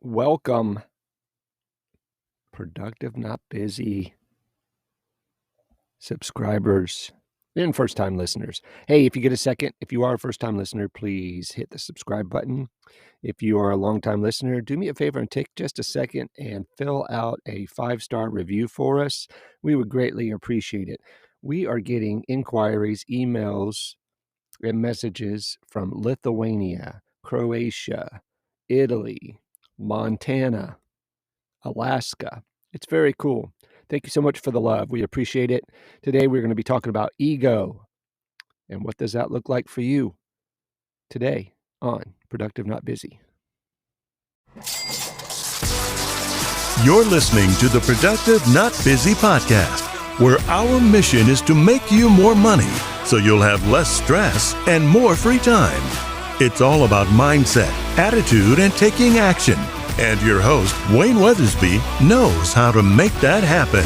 Welcome, productive, not busy subscribers and first-time listeners. Hey, if you get a second, if you are a first-time listener, please hit the subscribe button. If you are a long-time listener, do me a favor and take just a second and fill out a 5-star review for us. We would greatly appreciate it. We are getting inquiries, emails, and messages from Lithuania, Croatia, Italy, Montana, Alaska. It's very cool. Thank you so much for the love. We appreciate it. Today, we're going to be talking about ego and what does that look like for you today on Productive Not Busy. You're listening to the Productive Not Busy podcast, where our mission is to make you more money so you'll have less stress and more free time. It's all about mindset, attitude, and taking action. And your host, Wayne Weathersby, knows how to make that happen.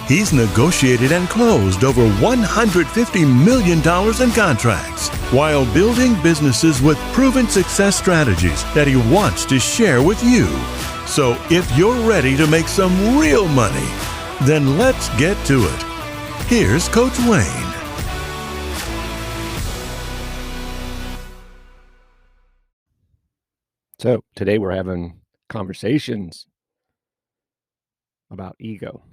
He's negotiated and closed over $150 million in contracts while building businesses with proven success strategies that he wants to share with you. So if you're ready to make some real money, then let's get to it. Here's Coach Wayne. So today we're having conversations about ego.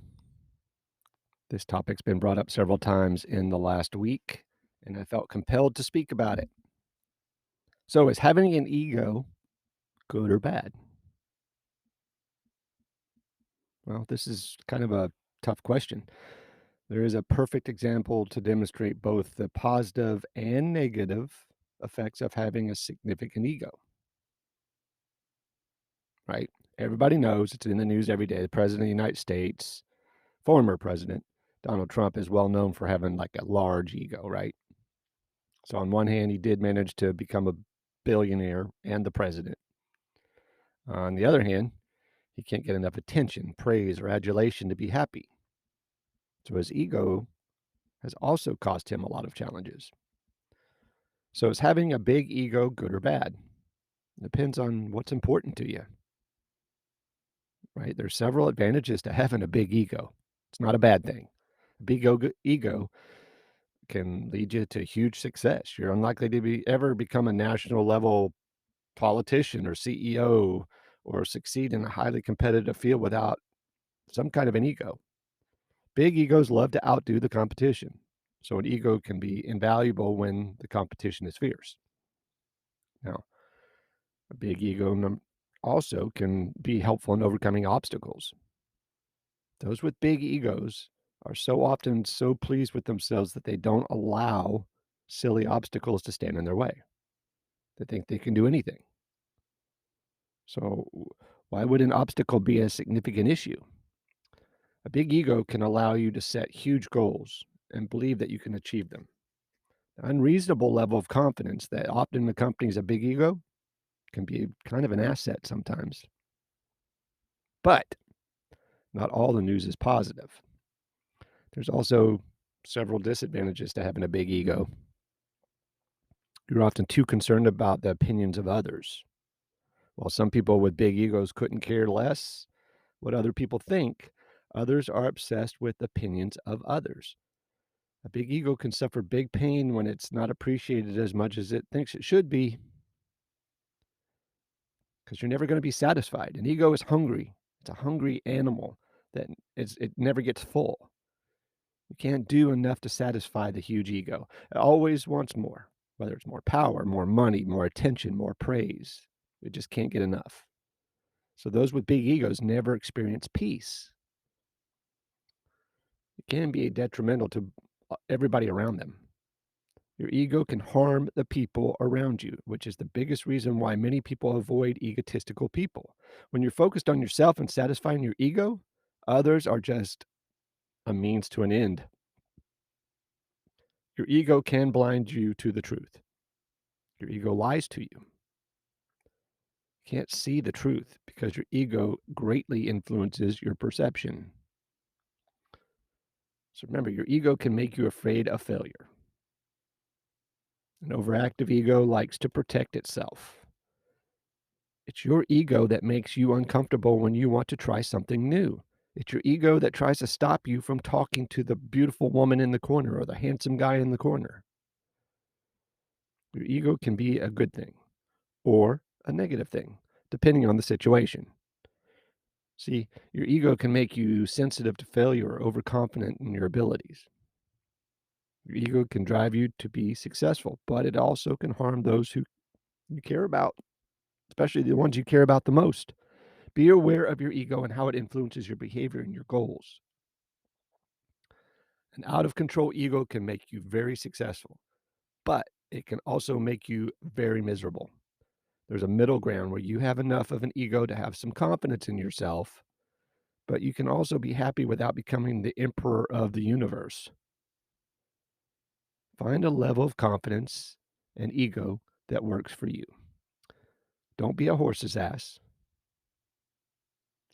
This topic's been brought up several times in the last week, and I felt compelled to speak about it. So is having an ego good or bad? Well, this is kind of a tough question. There is a perfect example to demonstrate both the positive and negative effects of having a significant ego, right? Everybody knows, it's in the news every day. The President of the United States, former President Donald Trump, is well known for having like a large ego, right? So on one hand, he did manage to become a billionaire and the president. On the other hand, he can't get enough attention, praise, or adulation to be happy. So his ego has also cost him a lot of challenges. So is having a big ego good or bad? Depends on what's important to you, right? There's several advantages to having a big ego. It's not a bad thing. A big ego can lead you to huge success. You're unlikely to ever become a national level politician or CEO or succeed in a highly competitive field without some kind of an ego. Big egos love to outdo the competition. So an ego can be invaluable when the competition is fierce. Now, a big ego also can be helpful in overcoming obstacles. Those with big egos are so often so pleased with themselves that they don't allow silly obstacles to stand in their way. They think they can do anything. So why would an obstacle be a significant issue? A big ego can allow you to set huge goals and believe that you can achieve them. An unreasonable level of confidence that often accompanies a big ego can be kind of an asset sometimes. But not all the news is positive. There's also several disadvantages to having a big ego. You're often too concerned about the opinions of others. While some people with big egos couldn't care less what other people think, others are obsessed with opinions of others. A big ego can suffer big pain when it's not appreciated as much as it thinks it should be, because you're never going to be satisfied. An ego is hungry. It's a hungry animal that it never gets full. You can't do enough to satisfy the huge ego. It always wants more, whether it's more power, more money, more attention, more praise. It just can't get enough. So those with big egos never experience peace. It can be detrimental to everybody around them. Your ego can harm the people around you, which is the biggest reason why many people avoid egotistical people. When you're focused on yourself and satisfying your ego, others are just a means to an end. Your ego can blind you to the truth. Your ego lies to you. You can't see the truth because your ego greatly influences your perception. So remember, your ego can make you afraid of failure. An overactive ego likes to protect itself. It's your ego that makes you uncomfortable when you want to try something new. It's your ego that tries to stop you from talking to the beautiful woman in the corner or the handsome guy in the corner. Your ego can be a good thing or a negative thing, depending on the situation. See, your ego can make you sensitive to failure or overconfident in your abilities. Your ego can drive you to be successful, but it also can harm those who you care about, especially the ones you care about the most. Be aware of your ego and how it influences your behavior and your goals. An out of control ego can make you very successful, but it can also make you very miserable. There's a middle ground where you have enough of an ego to have some confidence in yourself, but you can also be happy without becoming the emperor of the universe. Find a level of confidence and ego that works for you. Don't be a horse's ass.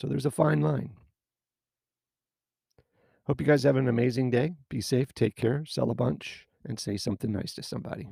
So there's a fine line. Hope you guys have an amazing day. Be safe, take care, sell a bunch, and say something nice to somebody.